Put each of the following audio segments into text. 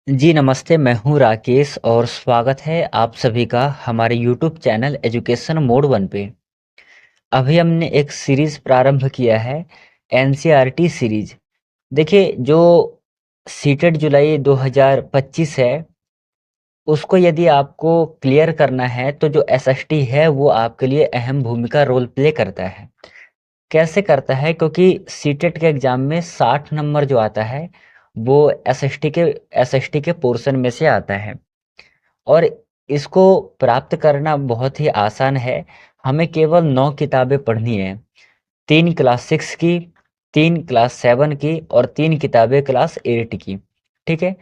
जी नमस्ते, मैं हूँ राकेश और स्वागत है आप सभी का हमारे YouTube channel education mode one पे। अभी हमने एक सीरीज प्रारंभ किया है, एनसीईआरटी सीरीज। देखिए, जो सीटेट जुलाई 2025 है, उसको यदि आपको क्लियर करना है तो जो एसएसटी है वो आपके लिए अहम भूमिका रोल प्ले करता है। कैसे करता है? क्योंकि सीटेट के एग्जाम में 60 नंबर जो आता है वो एसएसटी के पोर्शन में से आता है। और इसको प्राप्त करना बहुत ही आसान है। हमें केवल 9 किताबें पढ़नी है। 3 क्लास 6 की, 3 क्लास 7 की और 3 किताबें क्लास 8 की। ठीक है?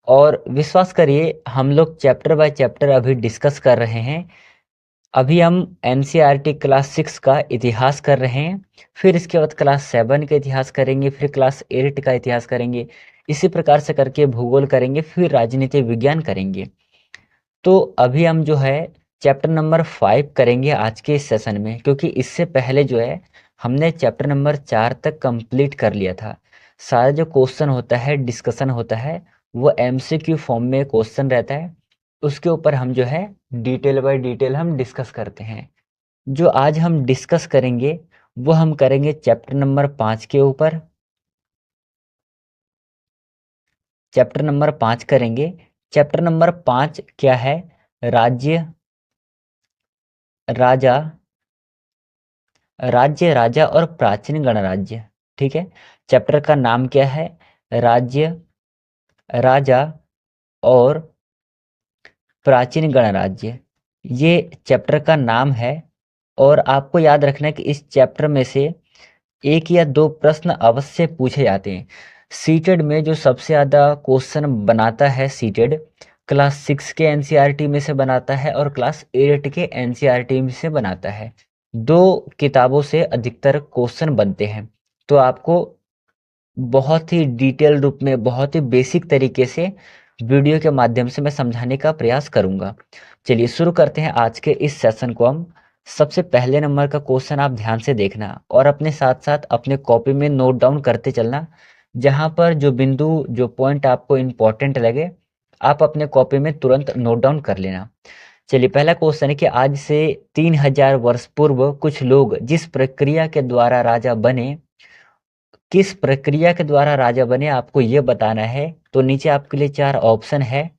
और विश्वास करिए, हम लोग चैप्टर बाय चैप्टर अभी डिस्कस कर रहे हैं। अभी हम एनसीईआरटी क्लास 6 का इतिहास कर रहे हैं, फिर इसके बाद क्लास 7 का इतिहास करेंगे, फिर क्लास 8 का इतिहास करेंगे। इसी प्रकार से करके भूगोल करेंगे, फिर राजनीति विज्ञान करेंगे। तो अभी हम जो है चैप्टर नंबर 5 करेंगे आज के इस सेशन में, क्योंकि इससे पहले जो है हमने चैप्टर नंबर 4 तक कंप्लीट कर लिया था। सारा जो क्वेश्चन होता है, डिस्कशन होता है, वो एमसीक्यू फॉर्म में क्वेश्चन रहता है। उसके ऊपर हम जो है डिटेल बाय डिटेल हम डिस्कस करते हैं। जो आज हम डिस्कस करेंगे वो हम करेंगे चैप्टर नंबर 5 के ऊपर। चैप्टर नंबर 5 करेंगे। चैप्टर नंबर 5 क्या है? राज्य, राजा, राज्य, राजा और प्राचीन गणराज्य। ठीक है? चैप्टर का नाम क्या है? राज्य, राजा और प्राचीन गणराज्य। ये चैप्टर का नाम है। और आपको याद रखना है कि इस चैप्टर में से एक या दो प्रश्न अवश्य पूछे जाते हैं। सीटेड में जो सबसे ज़्यादा क्वेश्चन बनाता है सीटेड, क्लास 6 के एनसीईआरटी में से बनाता है और क्लास 8 के एनसीईआरटी में से बनाता है। दो किताबों से अधिकतर क्वेश्चन बनते हैं। तो आपको बहुत ही डिटेल रूप में, बहुत ही बेसिक तरीके से वीडियो के माध्यम से मैं समझाने का प्रयास करूंगा। चलिए शुरू करते हैं आज के इस सेशन को हम। सबसे पहले नंबर का क्वेश्चन आप ध्यान से देखना और अपने साथ साथ अपने कॉपी में नोट डाउन करते चलना। जहां पर जो बिंदु, जो पॉइंट आपको इम्पोर्टेंट लगे, आप अपने कॉपी में तुरंत नोट डाउन कर लेना। चलिए, पहला क्वेश्चन है कि आज से 3000 वर्ष पूर्व कुछ लोग जिस प्रक्रिया के द्वारा राजा बने, किस प्रक्रिया के द्वारा राजा बने, आपको ये बताना है। तो नीचे आपके लिए 4 ऑप्शन है।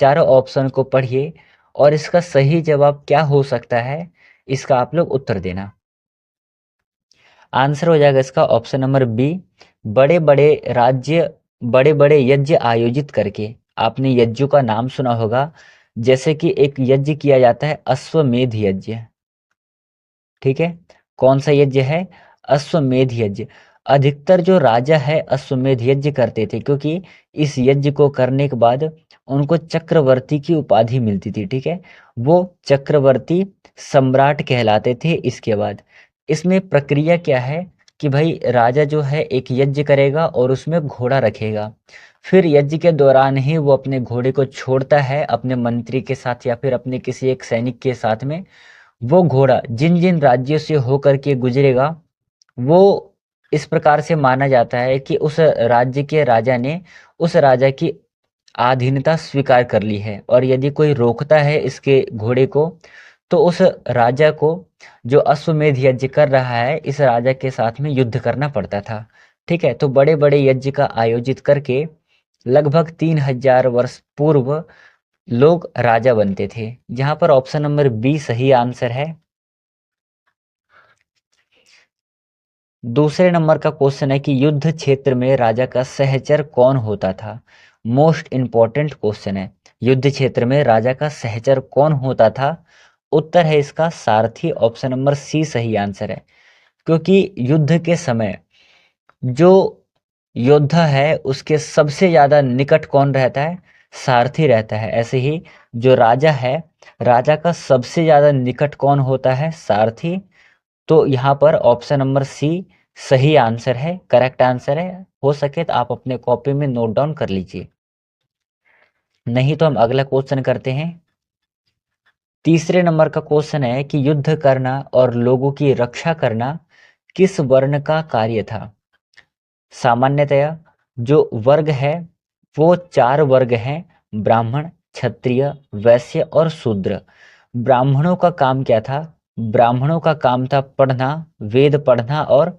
चारों ऑप्शन को पढ़िए और इसका सही जवाब क्या हो सकता है, इसका आप लोग उत्तर देना। आंसर हो जाएगा इसका ऑप्शन नंबर बी, बड़े बड़े राज्य, बड़े बड़े यज्ञ आयोजित करके। आपने यज्ञों का नाम सुना होगा, जैसे कि एक यज्ञ किया जाता है अश्वमेध यज्ञ। ठीक है? कौन सा यज्ञ है? अश्वमेध यज्ञ। अधिकतर जो राजा है अश्वमेध यज्ञ करते थे, क्योंकि इस यज्ञ को करने के बाद उनको चक्रवर्ती की उपाधि मिलती थी। ठीक है? वो चक्रवर्ती सम्राट कहलाते थे। इसके बाद इसमें प्रक्रिया क्या है कि भाई राजा जो है एक यज्ञ करेगा और उसमें घोड़ा रखेगा। फिर यज्ञ के दौरान ही वो अपने घोड़े को छोड़ता है अपने मंत्री के साथ या फिर अपने किसी एक सैनिक के साथ में। वो घोड़ा जिन जिन राज्यों से होकर के गुजरेगा, वो इस प्रकार से माना जाता है कि उस राज्य के राजा ने उस राजा की अधीनता स्वीकार कर ली है। और यदि कोई रोकता है इसके घोड़े को, तो उस राजा को, जो अश्वमेध यज्ञ कर रहा है, इस राजा के साथ में युद्ध करना पड़ता था। ठीक है? तो बड़े बड़े यज्ञ का आयोजित करके लगभग 3000 वर्ष पूर्व लोग राजा बनते थे। जहां पर ऑप्शन नंबर बी सही आंसर है। दूसरे नंबर का क्वेश्चन है कि युद्ध क्षेत्र में राजा का सहचर कौन होता था? मोस्ट इंपॉर्टेंट क्वेश्चन है। युद्ध क्षेत्र में राजा का सहचर कौन होता था? उत्तर है इसका सारथी। ऑप्शन नंबर सी सही आंसर है। क्योंकि युद्ध के समय जो योद्धा है उसके सबसे ज्यादा निकट कौन रहता है? सारथी रहता है। ऐसे ही जो राजा है, राजा का सबसे ज्यादा निकट कौन होता है? सारथी। तो यहाँ पर ऑप्शन नंबर सी सही आंसर है, करेक्ट आंसर है। हो सके तो आप अपने कॉपी में नोट डाउन कर लीजिए, नहीं तो हम अगला क्वेश्चन करते हैं। तीसरे नंबर का क्वेश्चन है कि युद्ध करना और लोगों की रक्षा करना किस वर्ण का कार्य था? सामान्यतया जो वर्ग है वो 4 वर्ग हैं, ब्राह्मण, क्षत्रिय, वैश्य और शूद्र। ब्राह्मणों का काम क्या था? ब्राह्मणों का काम था पढ़ना, वेद पढ़ना और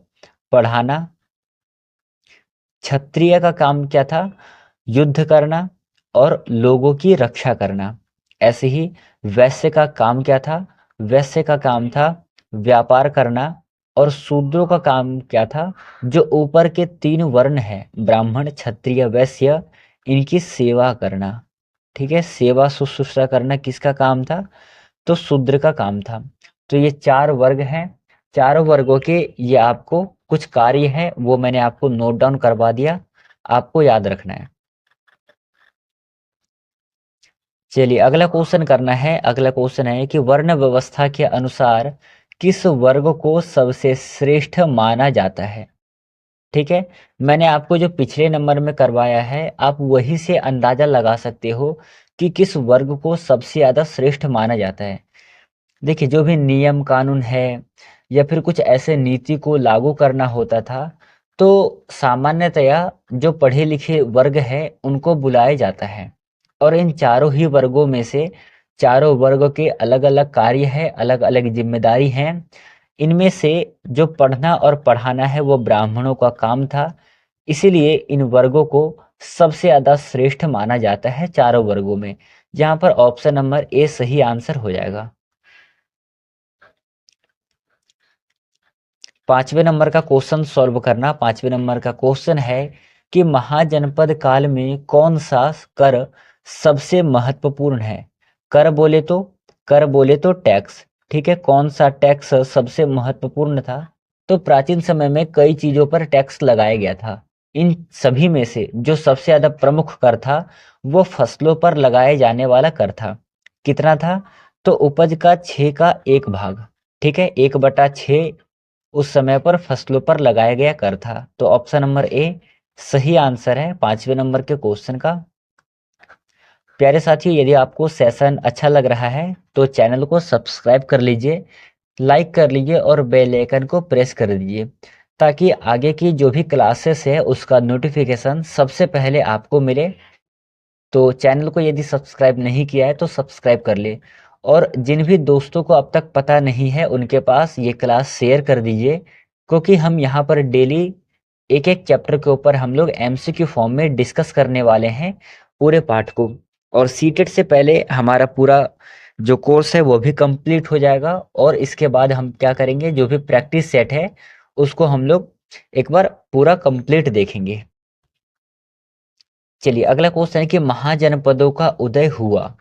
पढ़ाना। क्षत्रिय का काम क्या था? युद्ध करना और लोगों की रक्षा करना। ऐसे ही वैश्य का काम क्या था? वैश्य का काम था व्यापार करना। और शूद्रों का काम क्या था? जो ऊपर के 3 वर्ण हैं, ब्राह्मण, क्षत्रिय, वैश्य, इनकी सेवा करना। ठीक है, सेवा शुश्रूषा करना किसका काम था? तो शूद्र का काम था। तो ये 4 वर्ग हैं। चारों वर्गों के ये आपको कुछ कार्य हैं, वो मैंने आपको नोट डाउन करवा दिया, आपको याद रखना है। चलिए अगला क्वेश्चन करना है। अगला क्वेश्चन है कि वर्ण व्यवस्था के अनुसार किस वर्ग को सबसे श्रेष्ठ माना जाता है? ठीक है, मैंने आपको जो पिछले नंबर में करवाया है, आप वही से अंदाजा लगा सकते हो कि किस वर्ग को सबसे ज्यादा श्रेष्ठ माना जाता है। देखिए, जो भी नियम कानून है या फिर कुछ ऐसे नीति को लागू करना होता था, तो सामान्यतया जो पढ़े लिखे वर्ग है उनको बुलाया जाता है। और इन चारों ही वर्गों में से चारों वर्गों के अलग अलग कार्य है, अलग अलग जिम्मेदारी हैं। इनमें से जो पढ़ना और पढ़ाना है वो ब्राह्मणों का काम था, इसीलिए इन वर्गों को सबसे ज्यादा श्रेष्ठ माना जाता है चारों वर्गों में। जहां पर ऑप्शन नंबर ए सही आंसर हो जाएगा। 5वें नंबर का क्वेश्चन सॉल्व करना। 5वें नंबर का क्वेश्चन है कि महाजनपद काल में कौन सा कर सबसे महत्वपूर्ण है? कर बोले तो टैक्स। ठीक है, कौन सा टैक्स सबसे महत्वपूर्ण था? तो प्राचीन समय में कई चीजों पर टैक्स लगाया गया था। इन सभी में से जो सबसे ज्यादा प्रमुख कर था वो फसलों पर लगाए जाने वाला कर था। कितना था? तो उपज का 6 का 1 भाग। ठीक है, 1/6 उस समय पर फसलों पर लगाया गया कर था। तो ऑप्शन नंबर ए सही आंसर है 5वें नंबर के क्वेश्चन का। प्यारे साथियों, यदि आपको सेशन अच्छा लग रहा है तो चैनल को सब्सक्राइब कर लीजिए, लाइक कर लीजिए और बेल आइकन को प्रेस कर दीजिए, ताकि आगे की जो भी क्लासेस है उसका नोटिफिकेशन सबसे पहले आपको मिले। तो चैनल को यदि सब्सक्राइब नहीं किया है तो सब्सक्राइब कर ले। और जिन भी दोस्तों को अब तक पता नहीं है उनके पास ये क्लास शेयर कर दीजिए, क्योंकि हम यहाँ पर डेली एक एक चैप्टर के ऊपर हम लोग एमसीक्यू फॉर्म में डिस्कस करने वाले हैं पूरे पाठ को। और सीटेट से पहले हमारा पूरा जो कोर्स है वो भी कंप्लीट हो जाएगा, और इसके बाद हम क्या करेंगे, जो भी प्रैक्टिस सेट है उसको हम लोग एक बार पूरा कंप्लीट देखेंगे। चलिए अगला क्वेश्चन है कि महाजनपदों का उदय हुआ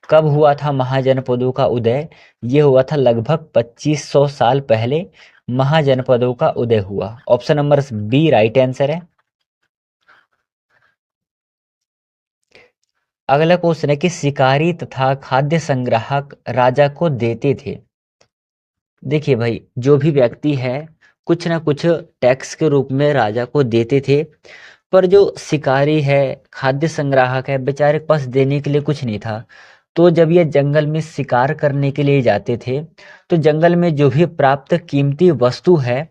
कब हुआ था? महाजनपदों का उदय ये हुआ था लगभग 2500 साल पहले महाजनपदों का उदय हुआ। Option number B right answer है। अगला क्वेश्चन है कि शिकारी तथा खाद्य संग्राहक राजा को देते थे। देखिए भाई, जो भी व्यक्ति है कुछ ना कुछ टैक्स के रूप में राजा को देते थे, पर जो शिकारी है, खाद्य संग्राहक है, बेचारे के पास देने के लिए कुछ नहीं था। तो जब ये जंगल में शिकार करने के लिए जाते थे, तो जंगल में जो भी प्राप्त कीमती वस्तु है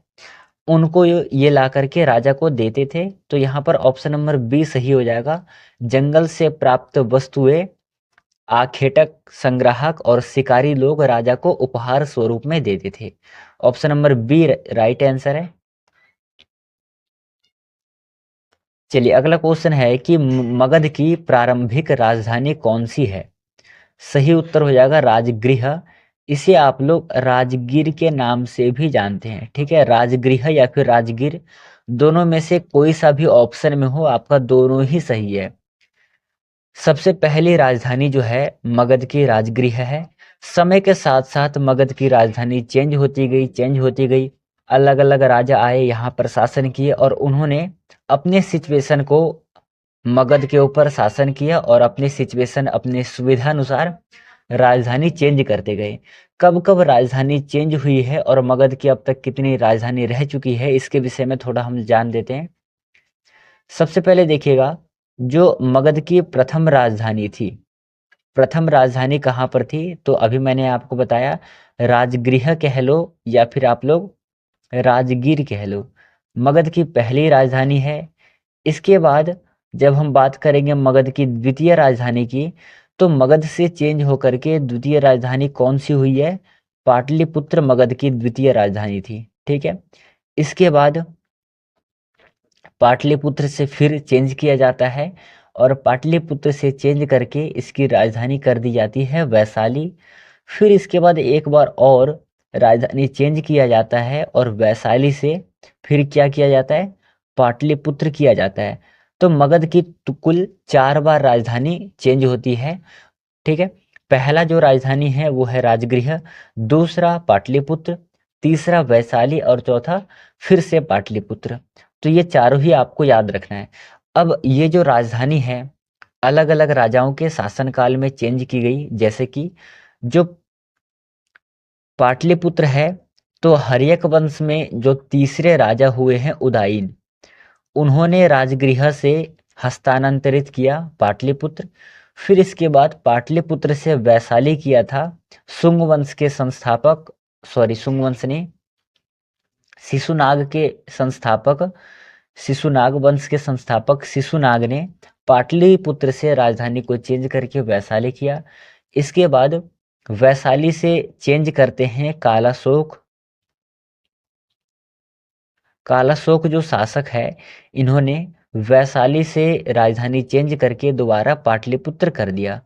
उनको ये ला करके राजा को देते थे। तो यहाँ पर ऑप्शन नंबर बी सही हो जाएगा। जंगल से प्राप्त वस्तुएं आखेटक, संग्राहक और शिकारी लोग राजा को उपहार स्वरूप में देते थे। Option number B right answer है। चलिए अगला क्वेश्चन है कि मगध की प्रारंभिक राजधानी कौन सी है? सही उत्तर हो जाएगा राजगृह। इसे आप लोग राजगीर के नाम से भी जानते हैं। ठीक है, राजगृह या फिर राजगीर, दोनों में से कोई सा भी ऑप्शन में हो, आपका दोनों ही सही है। सबसे पहली राजधानी जो है मगध की राजगृह है। समय के साथ साथ मगध की राजधानी चेंज होती गई। अलग अलग राजा आए, यहाँ पर शासन किए, और उन्होंने अपने सिचुएशन को मगध के ऊपर शासन किया, और अपनी सिचुएशन अपनी सुविधा अनुसार राजधानी चेंज करते गए। कब कब राजधानी चेंज हुई है और मगध की अब तक कितनी राजधानी रह चुकी है, इसके विषय में थोड़ा हम जान देते हैं। सबसे पहले देखिएगा, जो मगध की प्रथम राजधानी थी, प्रथम राजधानी कहाँ पर थी? तो अभी मैंने आपको बताया, राजगृह कह लो या फिर आप लोग राजगीर कह लो, मगध की पहली राजधानी है। इसके बाद जब हम बात करेंगे मगध की द्वितीय राजधानी की, तो मगध से चेंज होकर के द्वितीय राजधानी कौन सी हुई है? पाटलिपुत्र मगध की द्वितीय राजधानी थी। ठीक है, इसके बाद पाटलिपुत्र से फिर चेंज किया जाता है और पाटलिपुत्र से चेंज करके इसकी राजधानी कर दी जाती है वैशाली। फिर इसके बाद एक बार और राजधानी चेंज किया जाता है और वैशाली से फिर क्या किया जाता है? पाटलिपुत्र किया जाता है। तो मगध की कुल 4 बार राजधानी चेंज होती है। ठीक है, पहला जो राजधानी है वो है राजगृह, दूसरा पाटलिपुत्र, तीसरा वैशाली और चौथा फिर से पाटलिपुत्र। तो ये चारों ही आपको याद रखना है। अब ये जो राजधानी है अलग अलग राजाओं के शासनकाल में चेंज की गई, जैसे कि जो पाटलिपुत्र है तो हर्यक वंश में जो तीसरे राजा हुए हैं उदयन, उन्होंने राजगृह से हस्तांतरित किया पाटलिपुत्र। फिर इसके बाद पाटलिपुत्र से वैशाली किया था शुंग वंश के संस्थापक, शुंग वंश ने शिशुनाग के संस्थापक, शिशुनाग वंश के संस्थापक शिशुनाग ने पाटलिपुत्र से राजधानी को चेंज करके वैशाली किया। इसके बाद वैशाली से चेंज करते हैं कालाशोक। कालाशोक जो शासक है, इन्होंने वैशाली से राजधानी चेंज करके दोबारा पाटलिपुत्र कर दिया।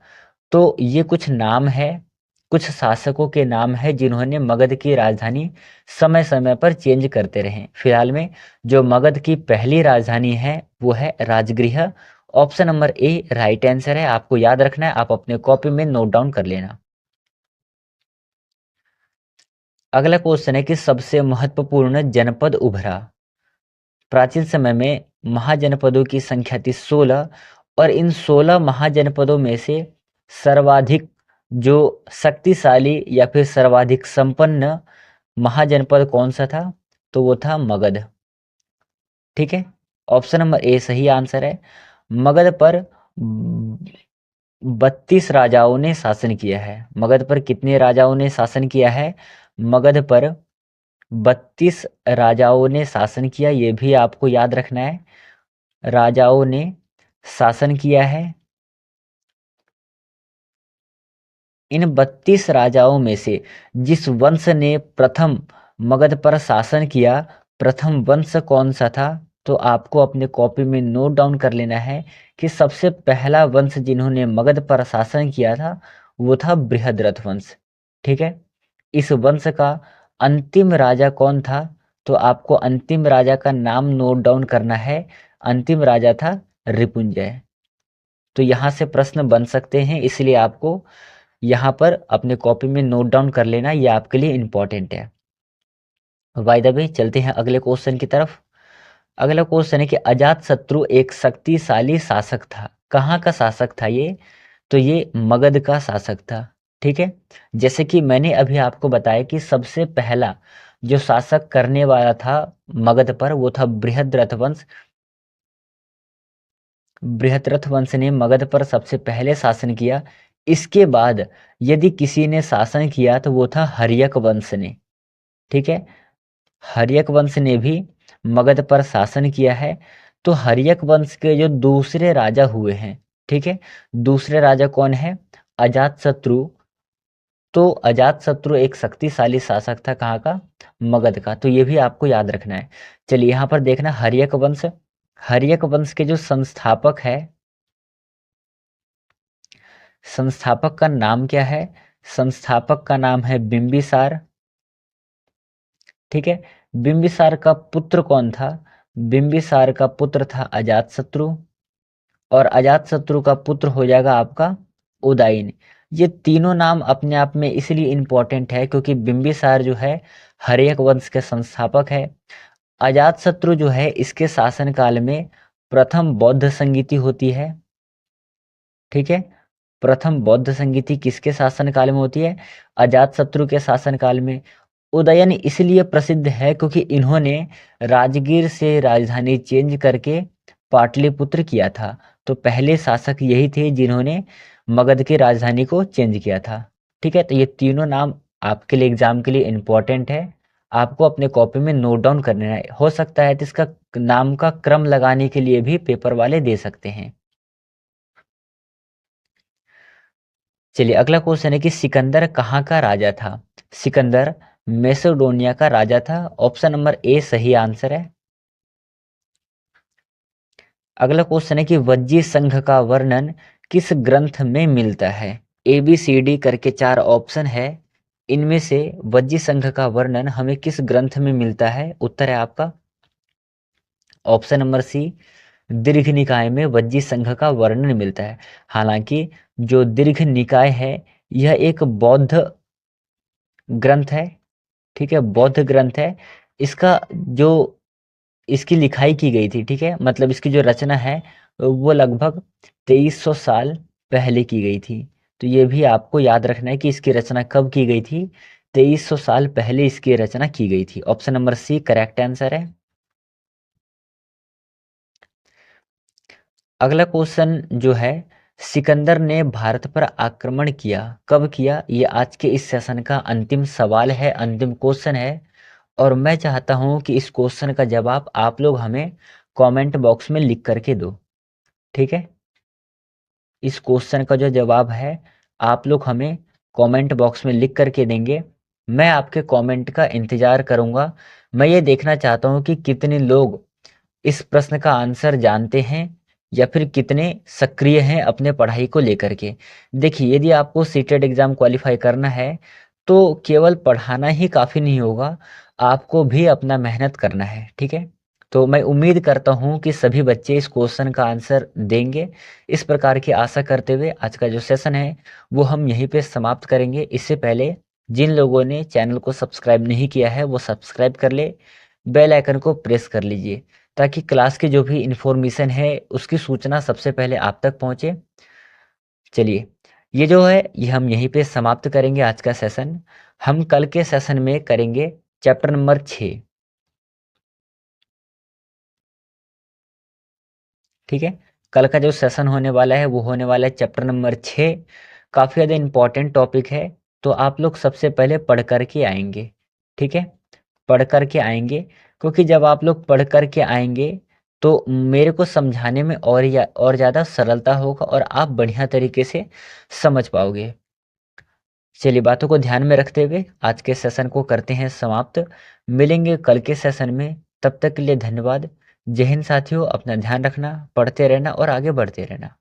तो ये कुछ नाम है, कुछ शासकों के नाम है जिन्होंने मगध की राजधानी समय समय पर चेंज करते रहे। फिलहाल में जो मगध की पहली राजधानी है वो है राजगृह। Option number A right answer है, आपको याद रखना है, आप अपने कॉपी में नोट डाउन कर लेना। अगला क्वेश्चन है कि सबसे महत्वपूर्ण जनपद उभरा। प्राचीन समय में महाजनपदों की संख्या थी 16 और इन 16 महाजनपदों में से सर्वाधिक जो शक्तिशाली या फिर सर्वाधिक संपन्न महाजनपद कौन सा था? तो वो था मगध। ठीक है, ऑप्शन नंबर ए सही आंसर है। मगध पर 32 राजाओं ने शासन किया है। मगध पर कितने राजाओं ने शासन किया है? मगध पर 32 राजाओं ने शासन किया, ये भी आपको याद रखना है। राजाओं ने शासन किया है। इन 32 राजाओं में से जिस वंश ने प्रथम मगध पर शासन किया, प्रथम वंश कौन सा था? तो आपको अपने कॉपी में नोट डाउन कर लेना है कि सबसे पहला वंश जिन्होंने मगध पर शासन किया था वो था बृहद्रथ वंश। ठीक है, इस वंश का अंतिम राजा कौन था? तो आपको अंतिम राजा का नाम नोट डाउन करना है। अंतिम राजा था रिपुंजय। तो यहाँ से प्रश्न बन सकते हैं, इसलिए आपको यहाँ पर अपने कॉपी में नोट डाउन कर लेना, ये आपके लिए इंपॉर्टेंट है। बाय द वे चलते हैं अगले क्वेश्चन की तरफ। अगला क्वेश्चन है कि अजातशत्रु एक शक्तिशाली शासक था। कहाँ का शासक था ये? तो ये मगध का शासक था। ठीक है, जैसे कि मैंने अभी आपको बताया कि सबसे पहला जो शासक करने वाला था मगध पर वो था बृहद्रथ वंश। बृहद्रथ वंश ने मगध पर सबसे पहले शासन किया। इसके बाद यदि किसी ने शासन किया तो वो था हर्यक वंश ने। ठीक है, हर्यक वंश ने भी मगध पर शासन किया है। तो हर्यक वंश के जो दूसरे राजा हुए हैं, ठीक है, दूसरे राजा कौन है? अजातशत्रु। तो अजातशत्रु एक शक्तिशाली शासक था, कहाँ का? मगध का। तो ये भी आपको याद रखना है। चलिए यहाँ पर देखना, हर्यक वंश, हर्यक वंश के जो संस्थापक है, संस्थापक का नाम क्या है? संस्थापक का नाम है बिंबिसार। ठीक है, बिंबिसार का पुत्र कौन था? बिंबिसार का पुत्र था अजातशत्रु और अजातशत्रु का पुत्र हो जाएगा आपका उदयन। ये तीनों नाम अपने आप में इसलिए इंपॉर्टेंट है क्योंकि बिंबिसार जो है हर्यक वंश के संस्थापक है। अजातशत्रु जो है इसके शासनकाल में प्रथम बौद्ध संगीति होती है। ठीक है, प्रथम बौद्ध संगीति किसके शासनकाल में होती है? अजातशत्रु के शासनकाल में। उदयन इसलिए प्रसिद्ध है क्योंकि इन्होंने राजगीर से राजधानी चेंज करके पाटलिपुत्र किया था। तो पहले शासक यही थे जिन्होंने मगध की राजधानी को चेंज किया था। ठीक है, तो ये तीनों नाम आपके लिए एग्जाम के लिए इंपॉर्टेंट है, आपको अपने कॉपी में नोट डाउन करना है। हो सकता है तो इसका नाम का क्रम लगाने के लिए भी पेपर वाले दे सकते हैं। चलिए अगला क्वेश्चन है कि सिकंदर कहाँ का राजा था? सिकंदर मैसेडोनिया का राजा था। ऑप्शन नंबर ए सही आंसर है। अगला क्वेश्चन है कि वज्जी संघ का वर्णन किस ग्रंथ में मिलता है? ए बी सी डी करके 4 ऑप्शन है। इनमें से वज्जी संघ का वर्णन हमें किस ग्रंथ में मिलता है? उत्तर है आपका ऑप्शन नंबर सी दीर्घ निकाय में वज्जी संघ का वर्णन मिलता है। हालांकि जो दीर्घ निकाय है यह एक बौद्ध ग्रंथ है। ठीक है, बौद्ध ग्रंथ है। इसका जो इसकी लिखाई की गई थी, ठीक है, मतलब इसकी जो रचना है वो लगभग 2300 साल पहले की गई थी। तो ये भी आपको याद रखना है कि इसकी रचना कब की गई थी। 2300 साल पहले इसकी रचना की गई थी। Option number C correct answer है। अगला क्वेश्चन जो है, सिकंदर ने भारत पर आक्रमण किया, कब किया? ये आज के इस सेशन का अंतिम सवाल है, अंतिम क्वेश्चन है। और मैं चाहता हूं कि इस क्वेश्चन का जवाब आप लोग हमें कमेंट बॉक्स में लिख करके दो। ठीक है, इस क्वेश्चन का जो जवाब है आप लोग हमें कमेंट बॉक्स में लिख करके देंगे। मैं आपके कमेंट का इंतजार करूंगा। मैं ये देखना चाहता हूं कि कितने लोग इस प्रश्न का आंसर जानते हैं या फिर कितने सक्रिय हैं अपने पढ़ाई को लेकर के। देखिए, यदि आपको सीटेट एग्जाम क्वालिफाई करना है तो केवल पढ़ाना ही काफ़ी नहीं होगा, आपको भी अपना मेहनत करना है। ठीक है, तो मैं उम्मीद करता हूँ कि सभी बच्चे इस क्वेश्चन का आंसर देंगे। इस प्रकार की आशा करते हुए आज का जो सेशन है वो हम यहीं पे समाप्त करेंगे। इससे पहले जिन लोगों ने चैनल को सब्सक्राइब नहीं किया है वो सब्सक्राइब कर ले, बेल आइकन को प्रेस कर लीजिए ताकि क्लास की जो भी इंफॉर्मेशन है उसकी सूचना सबसे पहले आप तक पहुंचे। चलिए, ये जो है ये हम यहीं पे समाप्त करेंगे आज का सेशन। हम कल के सेशन में करेंगे चैप्टर नंबर 6। ठीक है, कल का जो सेशन होने वाला है वो होने वाला है चैप्टर नंबर 6। काफ़ी ज़्यादा इंपॉर्टेंट टॉपिक है, तो आप लोग सबसे पहले पढ़ कर के आएंगे। ठीक है, पढ़ कर के आएंगे, क्योंकि जब आप लोग पढ़ कर के आएंगे तो मेरे को समझाने में और ज़्यादा सरलता होगा और आप बढ़िया तरीके से समझ पाओगे। चलिए, बातों को ध्यान में रखते हुए आज के सेशन को करते हैं समाप्त। मिलेंगे कल के सेशन में, तब तक के लिए धन्यवाद। जय हिंद साथियों, अपना ध्यान रखना, पढ़ते रहना और आगे बढ़ते रहना।